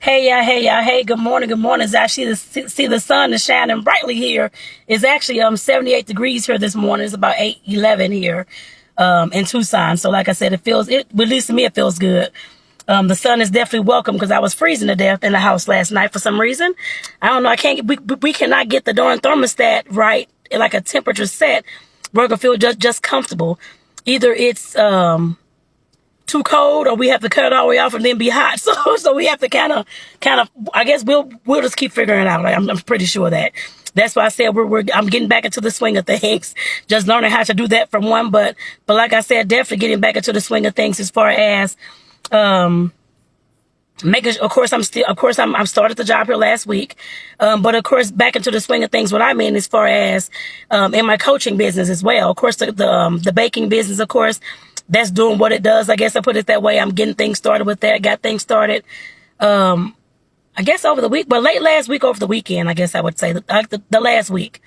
Hey, y'all, hey, good morning, good morning. As I see the sun is shining brightly here. It's actually 78 degrees here this morning. It's about 8:11 here in Tucson. So like I said, at least to me, it feels good. The sun is definitely welcome because I was freezing to death in the house last night for some reason. I don't know. We cannot get the darn thermostat right, like a temperature set where it can feel just comfortable. Either it's too cold or we have to cut it all the way off and then be hot. So we have to kind of I guess we'll just keep figuring it out. Like, I'm pretty sure that's why I said I'm getting back into the swing of things, just learning how to do that from one. But like I said, definitely getting back into the swing of things as far as making. Of course, I'm started the job here last week, but of course back into the swing of things. What I mean as far as in my coaching business as well. Of course, the baking business, of course. That's doing what it does. I guess I put it that way. I'm getting things started with that. Got things started, I guess over the week, but late last week over the weekend, I guess I would say the last week.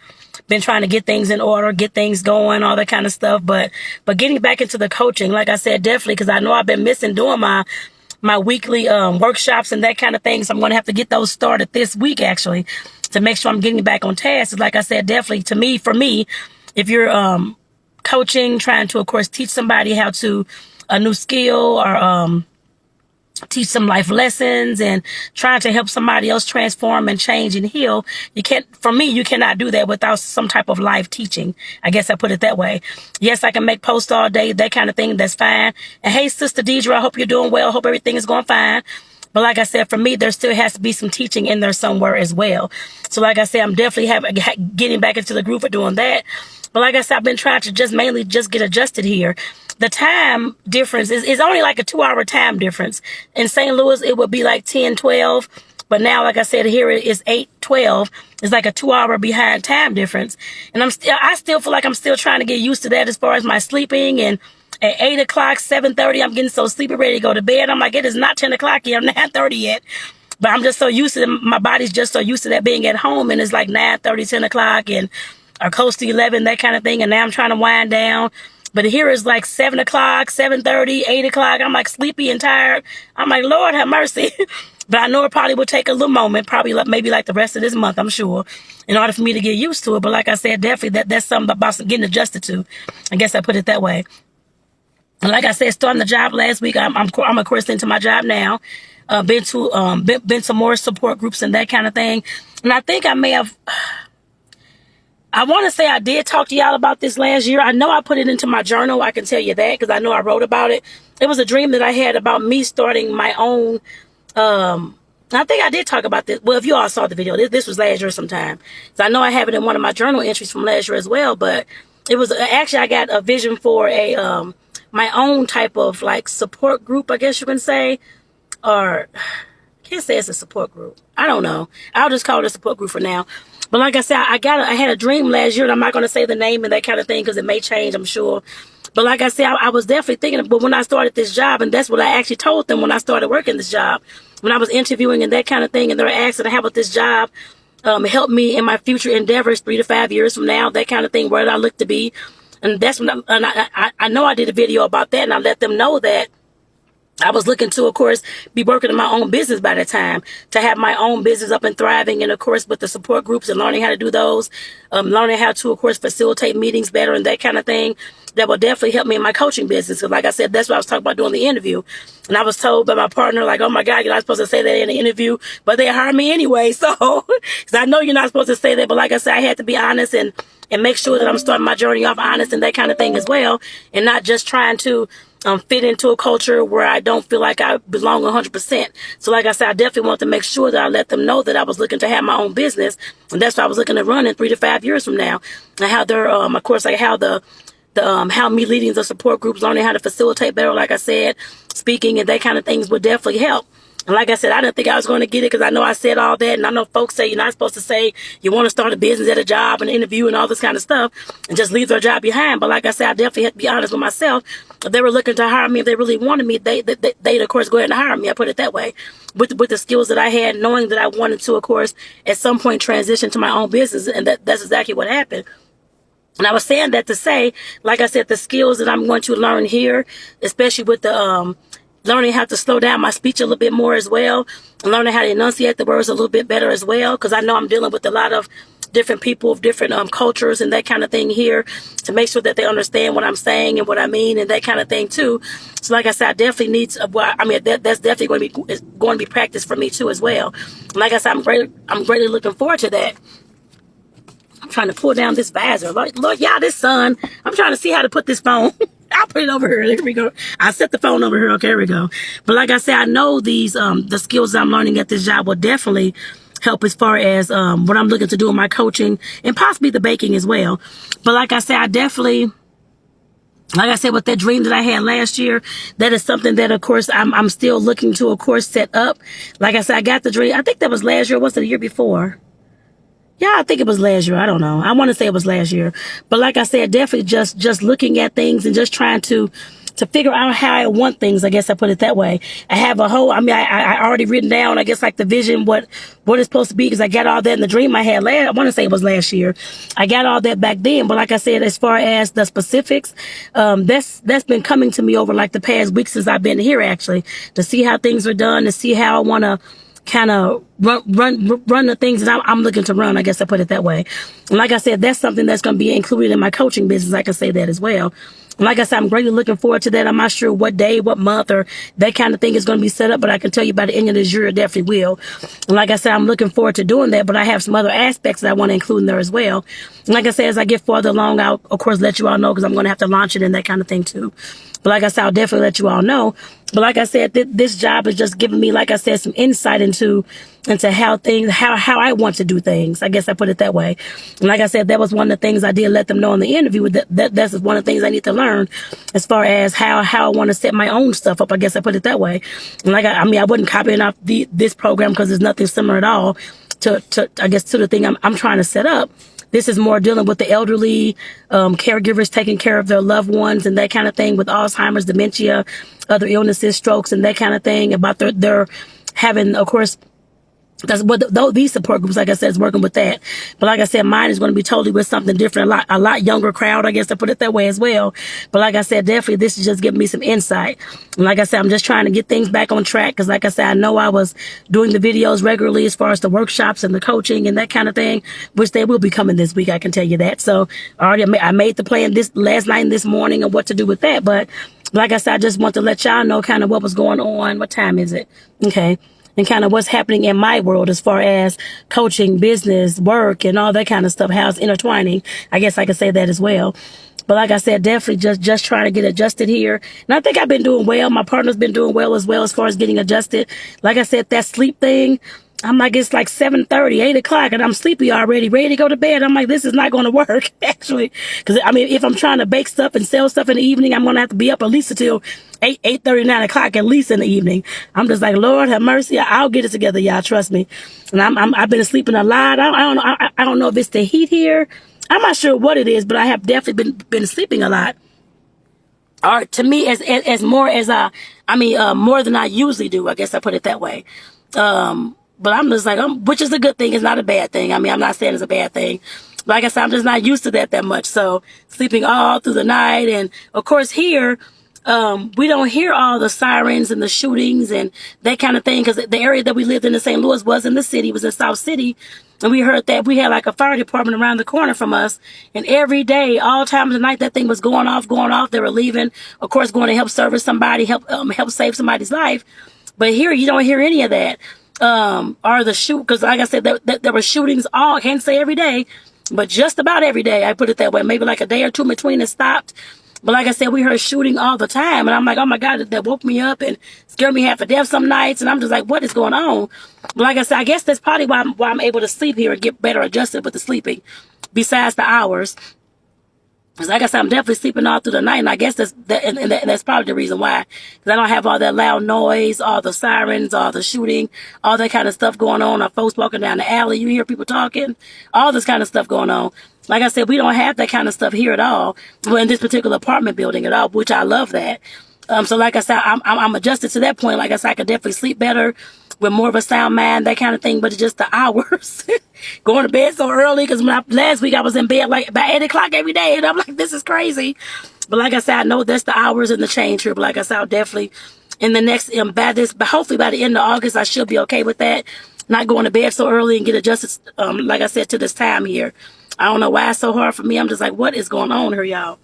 Been trying to get things in order, get things going, all that kind of stuff. But getting back into the coaching, like I said, definitely, because I know I've been missing doing my weekly workshops and that kind of thing. So I'm going to have to get those started this week, actually, to make sure I'm getting back on task. Like I said, definitely for me, if you're coaching, trying to, of course, teach somebody how to a new skill or teach some life lessons and trying to help somebody else transform and change and heal. You cannot do that without some type of live teaching. I guess I put it that way. Yes, I can make posts all day, that kind of thing. That's fine. And hey, Sister Deidre, I hope you're doing well. Hope everything is going fine. But like I said, for me, there still has to be some teaching in there somewhere as well. So like I said, I'm definitely getting back into the groove of doing that. But like I said, I've been trying to mainly get adjusted here. The time difference is only like a 2-hour time difference. In St. Louis, it would be like 10:12. But now, like I said, here it is 8:12. It's like a 2-hour behind time difference. And I still feel like I'm still trying to get used to that as far as my sleeping. And at 8 o'clock, 7:30, I'm getting so sleepy, ready to go to bed. I'm like, it is not 10 o'clock yet. I'm 9:30 yet. But I'm just so used to it. My body's just so used to that being at home. And it's like 9:30, 10 o'clock. And or close to 11, that kind of thing. And now I'm trying to wind down. But here is like 7 o'clock, 7:30, 8 o'clock. I'm like sleepy and tired. I'm like, Lord have mercy. But I know it probably will take a little moment, probably maybe like the rest of this month, I'm sure, in order for me to get used to it. But like I said, definitely that's something about getting adjusted to. I guess I put it that way. And like I said, starting the job last week, I'm of course into my job now. Been to more support groups and that kind of thing. And I think I want to say I did talk to y'all about this last year. I know I put it into my journal. I can tell you that because I know I wrote about it. It was a dream that I had about me starting my own. I think I did talk about this. Well, if you all saw the video, this was last year sometime. So I know I have it in one of my journal entries from last year as well. But it was actually I got a vision for my own type of like support group, I guess you can say, or I can't say it's a support group. I don't know. I'll just call it a support group for now. But like I said, I had a dream last year, and I'm not going to say the name and that kind of thing because it may change, I'm sure. But like I said, I was definitely thinking, but when I started this job, and that's what I actually told them when I started working this job, when I was interviewing and that kind of thing, and they were asking how about this job help me in my future endeavors 3 to 5 years from now, that kind of thing, where I look to be. And that's when I know I did a video about that, and I let them know that I was looking to, of course, be working in my own business by the time, to have my own business up and thriving. And, of course, with the support groups and learning how to do those, learning how to, of course, facilitate meetings better and that kind of thing, that will definitely help me in my coaching business. Because, like I said, that's what I was talking about doing the interview. And I was told by my partner, like, oh, my God, you're not supposed to say that in the interview. But they hired me anyway. So, because I know you're not supposed to say that. But like I said, I had to be honest and make sure that I'm starting my journey off honest and that kind of thing as well. And not just trying to fit into a culture where I don't feel like I belong 100%. So like I said, I definitely want to make sure that I let them know that I was looking to have my own business. And that's what I was looking to run in 3 to 5 years from now. And how they're, of course, like how how me leading the support groups, learning how to facilitate better, like I said, speaking and that kind of things would definitely help. And like I said, I didn't think I was going to get it because I know I said all that. And I know folks say you're not supposed to say you want to start a business at a job and interview and all this kind of stuff and just leave their job behind. But like I said, I definitely had to be honest with myself. If they were looking to hire me, if they really wanted me, they'd of course go ahead and hire me. I put it that way. With the skills that I had, knowing that I wanted to, of course, at some point transition to my own business. And that's exactly what happened. And I was saying that to say, like I said, the skills that I'm going to learn here, especially with the learning how to slow down my speech a little bit more as well, and learning how to enunciate the words a little bit better as well, because I know I'm dealing with a lot of different people of different cultures and that kind of thing here, to make sure that they understand what I'm saying and what I mean and that kind of thing too. So like I said, I definitely need to, that's definitely going to be practice for me too as well. Like I said, I'm greatly looking forward to that. I'm trying to pull down this visor. Lord, y'all, this sun. I'm trying to see how to put this phone. I'll put it over here. There we go. I set the phone over here. Okay, here we go. But like I said, I know these the skills that I'm learning at this job will definitely help as far as what I'm looking to do in my coaching and possibly the baking as well. But like I said, like I said, with that dream that I had last year, that is something that, of course, I'm still looking to, of course, set up. Like I said, I got the dream. I think that was last year. Was it the year before? Yeah, I think it was last year. I don't know. I want to say it was last year. But like I said, definitely just looking at things and just trying to figure out how I want things. I guess I put it that way. I have a whole, I already written down, I guess, like the vision, what it's supposed to be, because I got all that in the dream I had I want to say it was last year. I got all that back then. But like I said, as far as the specifics, that's been coming to me over like the past week since I've been here, actually, to see how things are done, to see how I want to kind of run the things that I'm looking to run. I guess I put it that way. And like I said, that's something that's going to be included in my coaching business. I can say that as well. And like I said, I'm greatly looking forward to that. I'm not sure what day, what month, or that kind of thing is going to be set up, but I can tell you by the end of this year, it definitely will. And like I said, I'm looking forward to doing that, but I have some other aspects that I want to include in there as well. And like I said, as I get farther along, I'll, of course, let you all know, because I'm going to have to launch it and that kind of thing too. But like I said, I'll definitely let you all know. But like I said, this job is just giving me, like I said, some insight into how I want to do things. I guess I put it that way. And like I said, that was one of the things I did let them know in the interview. That's one of the things I need to learn as far as how I want to set my own stuff up. I guess I put it that way. And like I wouldn't copy off this program, because there's nothing similar at all to the thing I'm trying to set up. This is more dealing with the elderly, caregivers taking care of their loved ones and that kind of thing, with Alzheimer's, dementia, other illnesses, strokes, and that kind of thing. About their having, of course, that's what these support groups, like I said, is working with that. But like I said, mine is going to be totally with something different, a lot younger crowd, I guess I put it that way as well. But like I said, definitely this is just giving me some insight. And like I said, I'm just trying to get things back on track, because like I said, I know I was doing the videos regularly as far as the workshops and the coaching and that kind of thing, which they will be coming this week, I can tell you that. So I made the plan this last night and this morning of what to do with that. But like I said, I just want to let y'all know kind of what was going on. What time is it? Okay. And kind of what's happening in my world as far as coaching, business, work, and all that kind of stuff, how it's intertwining. I guess I could say that as well. But like I said, definitely just trying to get adjusted here. And I think I've been doing well. My partner's been doing well as far as getting adjusted. Like I said, that sleep thing, I'm like, it's like 7:30, 8 o'clock, and I'm sleepy already, ready to go to bed. I'm like, this is not going to work, actually. Because, if I'm trying to bake stuff and sell stuff in the evening, I'm going to have to be up at least until 8:30, 9 o'clock, at least in the evening. I'm just like, Lord have mercy. I'll get it together, y'all. Trust me. And I've been sleeping a lot. I don't know if it's the heat here. I'm not sure what it is, but I have definitely been sleeping a lot. Or to me, as more as more than I usually do. I guess I put it that way. But I'm just like, which is a good thing. It's not a bad thing. I'm not saying it's a bad thing. Like I said, I'm just not used to that much. So sleeping all through the night. And of course here, we don't hear all the sirens and the shootings and that kind of thing. Cause the area that we lived in St. Louis was in the city, was in South City. And we heard that we had like a fire department around the corner from us. And every day, all times of the night, that thing was going off. They were leaving, of course, going to help service somebody, help save somebody's life. But here, you don't hear any of that. Or the because like I said, there were shootings I can't say every day, but just about every day, I put it that way. Maybe like a day or two between it stopped. But like I said, we heard shooting all the time. And I'm like, oh my God, that woke me up and scared me half to death some nights. And I'm just like, what is going on? But like I said, I guess that's probably why I'm able to sleep here and get better adjusted with the sleeping, besides the hours. Because like I said, I'm definitely sleeping all through the night. And I guess that's probably the reason why. Because I don't have all that loud noise, all the sirens, all the shooting, all that kind of stuff going on. Or folks walking down the alley, you hear people talking, all this kind of stuff going on. Like I said, we don't have that kind of stuff here at all. Well, in this particular apartment building at all, which I love that. So like I said, I'm adjusted to that point. Like I said, I could definitely sleep better with more of a sound mind, that kind of thing. But it's just the hours. Going to bed so early, because last week I was in bed like by 8 o'clock every day. And I'm like, this is crazy. But like I said, I know that's the hours and the change here. But like I said, I'll definitely in the next, but hopefully by the end of August, I should be okay with that. Not going to bed so early and get adjusted, like I said, to this time here. I don't know why it's so hard for me. I'm just like, what is going on here, y'all?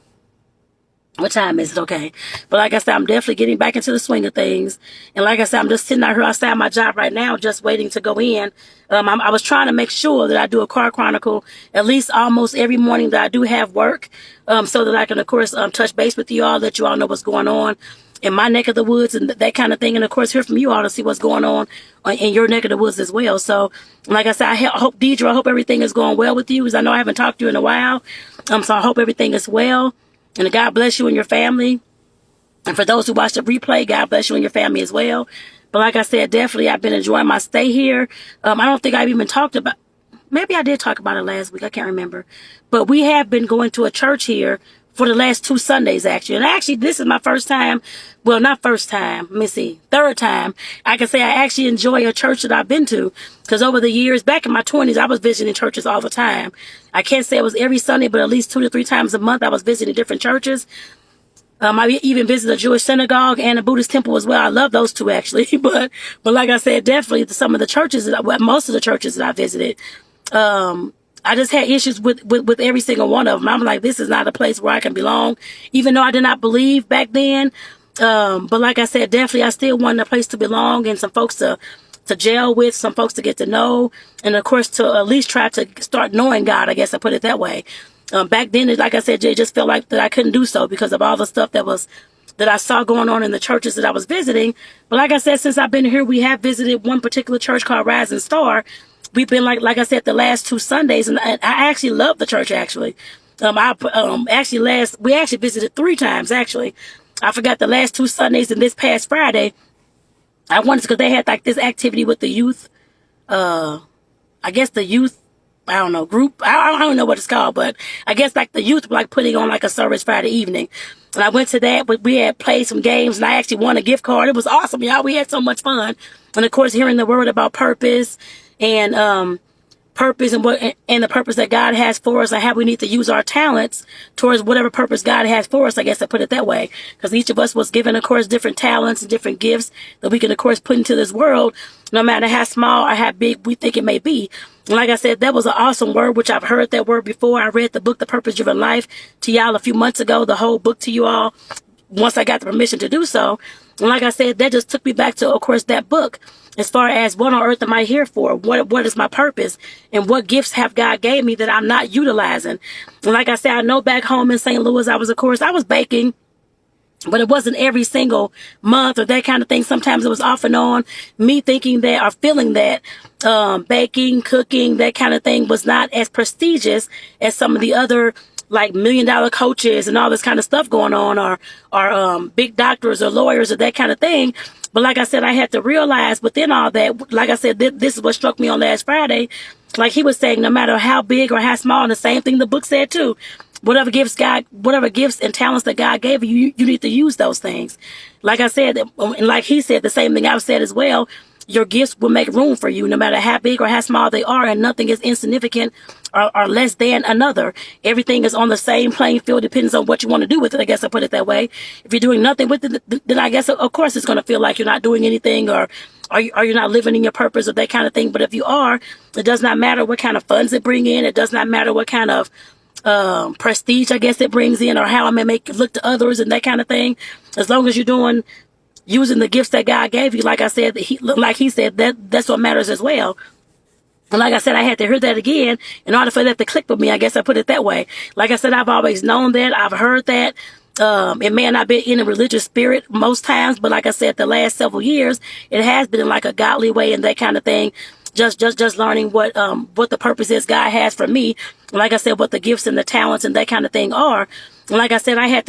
What time is it? Okay. But like I said, I'm definitely getting back into the swing of things. And like I said, I'm just sitting out here outside my job right now, just waiting to go in. I was trying to make sure that I do a car chronicle at least almost every morning that I do have work, so that I can, of course, touch base with you all, let you all know what's going on in my neck of the woods and that kind of thing. And of course, hear from you all to see what's going on in your neck of the woods as well. So like I said, I hope, Deidre, I hope everything is going well with you, because I know I haven't talked to you in a while. So I hope everything is well. And God bless you and your family. And for those who watch the replay, God bless you and your family as well. But like I said, definitely I've been enjoying my stay here. I don't think I've even talked about, maybe I did talk about it last week. I can't remember. But we have been going to a church here for the last 2 Sundays, actually. And actually, this is my first time. Well, not first time. Let me see. Third time. I can say I actually enjoy a church that I've been to. Because over the years, back in my 20s, I was visiting churches all the time. I can't say it was every Sunday, but at least 2 to 3 times a month, I was visiting different churches. I even visited a Jewish synagogue and a Buddhist temple as well. I love those two, actually. But like I said, definitely some of the churches, most of the churches that I visited, I just had issues with every single one of them. I'm like, this is not a place where I can belong, even though I did not believe back then. But like I said, definitely I still wanted a place to belong and some folks to gel with, some folks to get to know, and of course to at least try to start knowing God, I guess I put it that way. Back then, like I said, Jay, just felt like that I couldn't do so because of all the stuff that I saw going on in the churches that I was visiting. But like I said, since I've been here, we have visited one particular church called Rising Star. We've been like I said, the last 2 Sundays, and I actually love the church. Actually, we actually visited 3 times. Actually, I forgot the last 2 Sundays and this past Friday. I wanted to, because they had like this activity with the youth. I guess the youth, I don't know, group. I don't know what it's called, but I guess like the youth were like putting on like a service Friday evening. And I went to that, but we had played some games and I actually won a gift card. It was awesome, y'all. We had so much fun. And of course, hearing the word about purpose and, purpose and the purpose that God has for us, and how we need to use our talents towards whatever purpose God has for us. I guess I put it that way, because each of us was given, of course, different talents and different gifts that we can, of course, put into this world, no matter how small or how big we think it may be. And like I said, that was an awesome word, which I've heard that word before. I read the book, The Purpose Driven Life, to y'all a few months ago, the whole book to you all, once I got the permission to do so. And like I said, that just took me back to, of course, that book, as far as what on earth am I here for? What is my purpose? And what gifts have God gave me that I'm not utilizing? And like I said, I know back home in St. Louis, I was baking, but it wasn't every single month or that kind of thing. Sometimes it was off and on. Me thinking that or feeling that baking, cooking, that kind of thing was not as prestigious as some of the other like $1 million coaches and all this kind of stuff going on, or big doctors or lawyers or that kind of thing. But like I said, I had to realize within all that, like I said, this is what struck me on last Friday. Like he was saying, no matter how big or how small, and the same thing the book said too, whatever gifts and talents that God gave you, you need to use those things. Like I said, and like he said, the same thing I've said as well, your gifts will make room for you no matter how big or how small they are, and nothing is insignificant or less than another. Everything is on the same playing field, depends on what you want to do with it. I guess I put it that way. If you're doing nothing with it, then I guess, of course, it's going to feel like you're not doing anything, or you're not living in your purpose or that kind of thing. But if you are, it does not matter what kind of funds it bring in. It does not matter what kind of prestige, I guess, it brings in, or how I may make it look to others and that kind of thing. As long as you're using the gifts that God gave you, like I said, like he said, that's what matters as well. And like I said, I had to hear that again in order for that to click with me. I guess I put it that way. Like I said, I've always known that. I've heard that. It may not be in a religious spirit most times, but like I said, the last several years, it has been in like a godly way and that kind of thing. Just learning what the purpose is God has for me. Like I said, what the gifts and the talents and that kind of thing are. And like I said, I had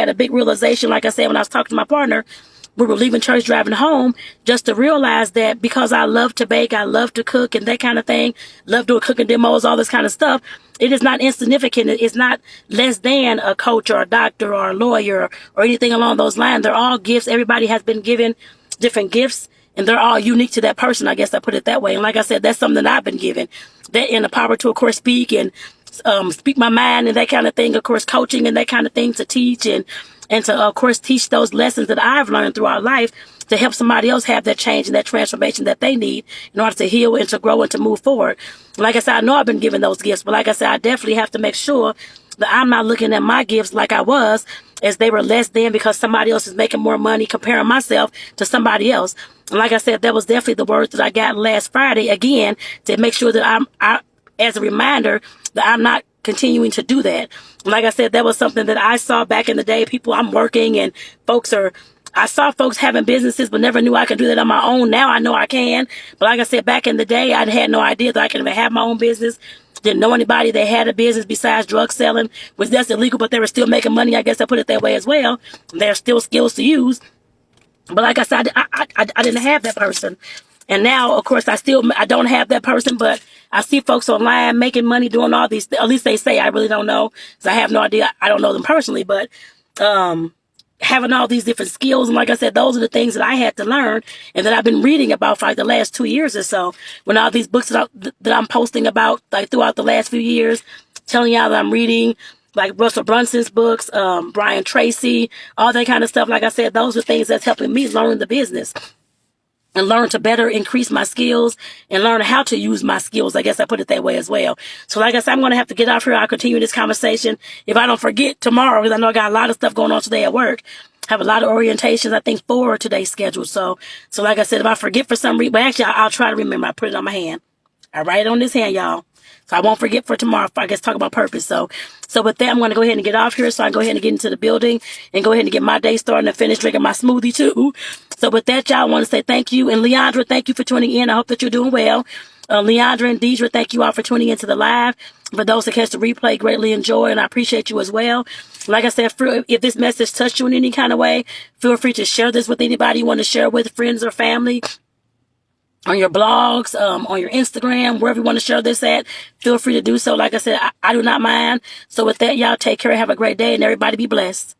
a big realization. Like I said, when I was talking to my partner, we were leaving church, driving home, just to realize that because I love to bake, I love to cook and that kind of thing, love doing cooking demos, all this kind of stuff, it is not insignificant. It's not less than a coach or a doctor or a lawyer or anything along those lines. They're all gifts. Everybody has been given different gifts, and they're all unique to that person. I guess I put it that way. And like I said, that's something that I've been given. That and the power to, of course, speak and speak my mind and that kind of thing. Of course, coaching and that kind of thing, to teach and and to, of course, teach those lessons that I've learned throughout life to help somebody else have that change and that transformation that they need in order to heal and to grow and to move forward. Like I said, I know I've been given those gifts, but like I said, I definitely have to make sure that I'm not looking at my gifts like I was, as they were less than because somebody else is making more money, comparing myself to somebody else. And like I said, that was definitely the words that I got last Friday, again, to make sure that as a reminder that I'm not continuing to do that. Like I said, that was something that I saw back in the day. I'm working and I saw folks having businesses, but never knew I could do that on my own. Now I know I can. But like I said, back in the day, I had no idea that I could even have my own business. Didn't know anybody that had a business besides drug selling, which that's illegal, but they were still making money. I guess I put it that way as well. There's still skills to use. But like I said, I didn't have that person. And now, of course, I don't have that person, but I see folks online making money doing all these, at least they say. I really don't know, because I have no idea. I don't know them personally, but having all these different skills. And like I said, those are the things that I had to learn and that I've been reading about for like the last 2 years or so. When all these books that I'm posting about like throughout the last few years, telling y'all that I'm reading, like Russell Brunson's books, Brian Tracy, all that kind of stuff. Like I said, those are things that's helping me learn the business and learn to better increase my skills and learn how to use my skills. I guess I put it that way as well. So like I said, I'm going to have to get off here. I'll continue this conversation if I don't forget tomorrow, because I know I got a lot of stuff going on today at work. I have a lot of orientations, I think, for today's schedule. So like I said, if I forget for some reason, but actually I'll try to remember. I put it on my hand. I write it on this hand, y'all. So I won't forget for tomorrow. I guess talk about purpose. So with that, I'm going to go ahead and get off here. So I can go ahead and get into the building and go ahead and get my day started and finish drinking my smoothie too. So with that, y'all, I want to say thank you. And Leandra, thank you for tuning in. I hope that you're doing well. Leandra and Deidre, thank you all for tuning into the live. For those that catch the replay, greatly enjoy, and I appreciate you as well. Like I said, if this message touched you in any kind of way, feel free to share this with anybody you want to share with, friends or family. On your blogs, on your Instagram, wherever you want to share this at, feel free to do so. Like I said, I do not mind. So with that, y'all take care. Have a great day, and everybody be blessed.